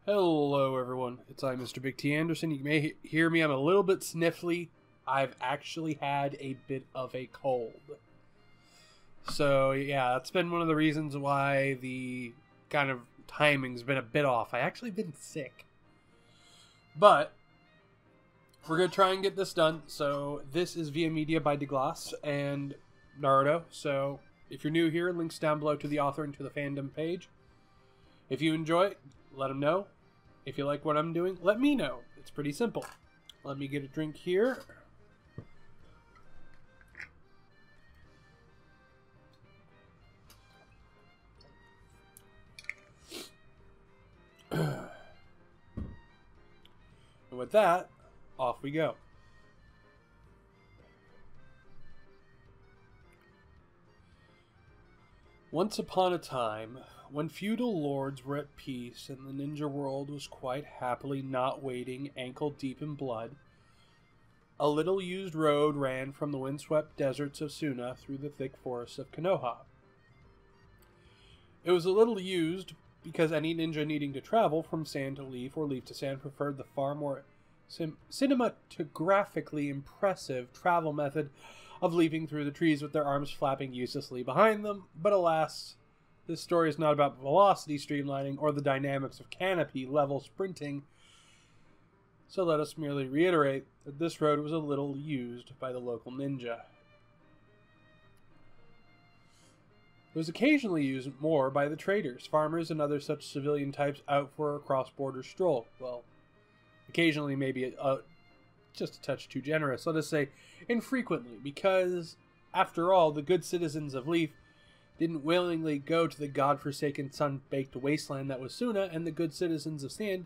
Hello everyone, it's I, Mr. Big T Anderson. You may hear me, I'm a little bit sniffly. I've actually had a bit of a cold. So yeah, that's been one of the reasons why the kind of timing's been a bit off. I actually been sick. But we're going to try and get this done. So this is Via Media by DeGlace and Naruto. So if you're new here, links down below to the author and to the fandom page. If you enjoy it, let them know. If you like what I'm doing, let me know. It's pretty simple. Let me get a drink here. And with that, off we go. Once upon a time, when feudal lords were at peace and the ninja world was quite happily not wading ankle-deep in blood, a little used road ran from the windswept deserts of Suna through the thick forests of Konoha. It was a little used because any ninja needing to travel from sand to leaf or leaf to sand preferred the far more cinematographically impressive travel method of leaping through the trees with their arms flapping uselessly behind them. But alas, this story is not about velocity streamlining or the dynamics of canopy level sprinting, so let us merely reiterate that this road was a little used by the local ninja. It was occasionally used more by the traders, farmers, and other such civilian types out for a cross-border stroll. Well, occasionally maybe just a touch too generous. Let us say infrequently, because, after all, the good citizens of Leaf didn't willingly go to the godforsaken sun-baked wasteland that was Suna, and the good citizens of Sand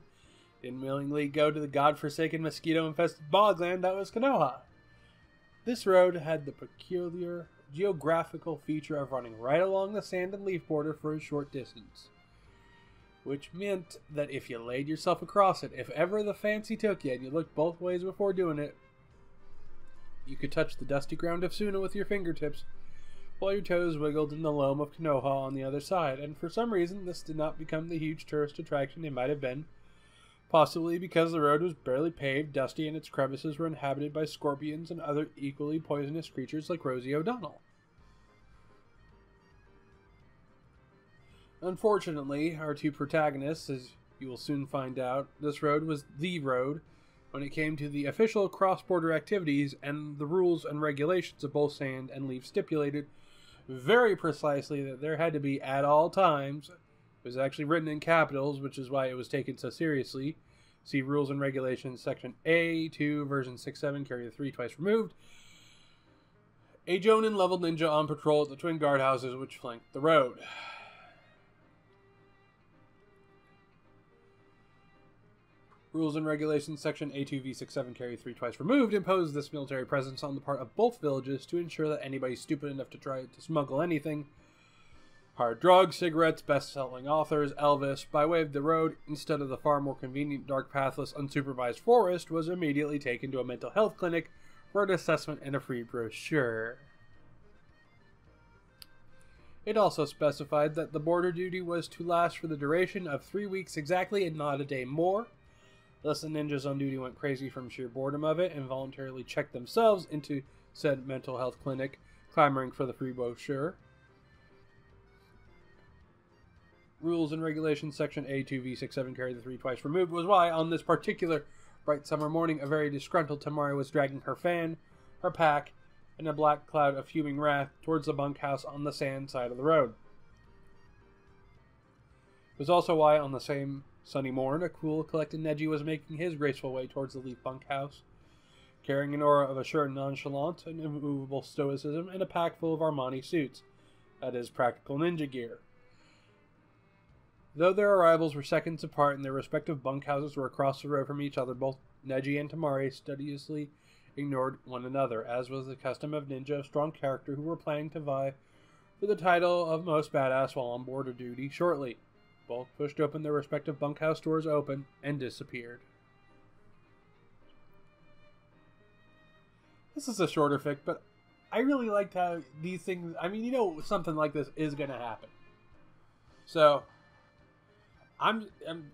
didn't willingly go to the godforsaken mosquito-infested bogland that was Konoha. This road had the peculiar geographical feature of running right along the sand and leaf border for a short distance, which meant that if you laid yourself across it, if ever the fancy took you and you looked both ways before doing it, you could touch the dusty ground of Suna with your fingertips, while your toes wiggled in the loam of Konoha on the other side. And for some reason, this did not become the huge tourist attraction it might have been, possibly because the road was barely paved, dusty, and its crevices were inhabited by scorpions and other equally poisonous creatures like Rosie O'Donnell. Unfortunately, our two protagonists, as you will soon find out, this road was the road when it came to the official cross-border activities, and the rules and regulations of both Sand and Leaf stipulated very precisely that there had to be, at all times, it was actually written in capitals, which is why it was taken so seriously. See Rules and Regulations, Section A2, version 6.7, carry the 3 twice removed. A Jonin-level ninja on patrol at the twin guardhouses which flanked the road. Rules and Regulations, Section A2V67, carry 3 twice removed, impose this military presence on the part of both villages to ensure that anybody stupid enough to try to smuggle anything, hard drugs, cigarettes, best-selling authors, Elvis, by way of the road, instead of the far more convenient, dark, pathless, unsupervised forest, was immediately taken to a mental health clinic for an assessment and a free brochure. It also specified that the border duty was to last for the duration of 3 weeks exactly and not a day more. Thus, the ninjas on duty went crazy from sheer boredom of it and voluntarily checked themselves into said mental health clinic, clamoring for the free brochure. Rules and Regulations Section A2V67, carry the 3 twice removed, was why, on this particular bright summer morning, a very disgruntled Tamari was dragging her fan, her pack, and a black cloud of fuming wrath towards the bunkhouse on the sand side of the road. It was also why, on the same sunny morn, a cool, collected Neji was making his graceful way towards the Leaf bunkhouse, carrying an aura of assured nonchalance and immovable stoicism and a pack full of Armani suits, that is, practical ninja gear. Though their arrivals were seconds apart and their respective bunkhouses were across the road from each other, both Neji and Tamari studiously ignored one another, as was the custom of ninja of strong character who were planning to vie for the title of most badass while on border duty shortly. Both pushed open their respective bunkhouse doors open and disappeared. This is a shorter fic, but I really liked how these things, I mean, you know, something like this is going to happen. So,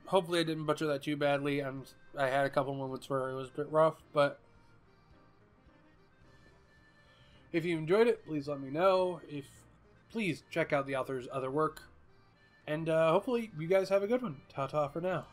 hopefully I didn't butcher that too badly. I had a couple moments where it was a bit rough, but if you enjoyed it, please let me know. Please check out the author's other work, and hopefully you guys have a good one. Ta-ta for now.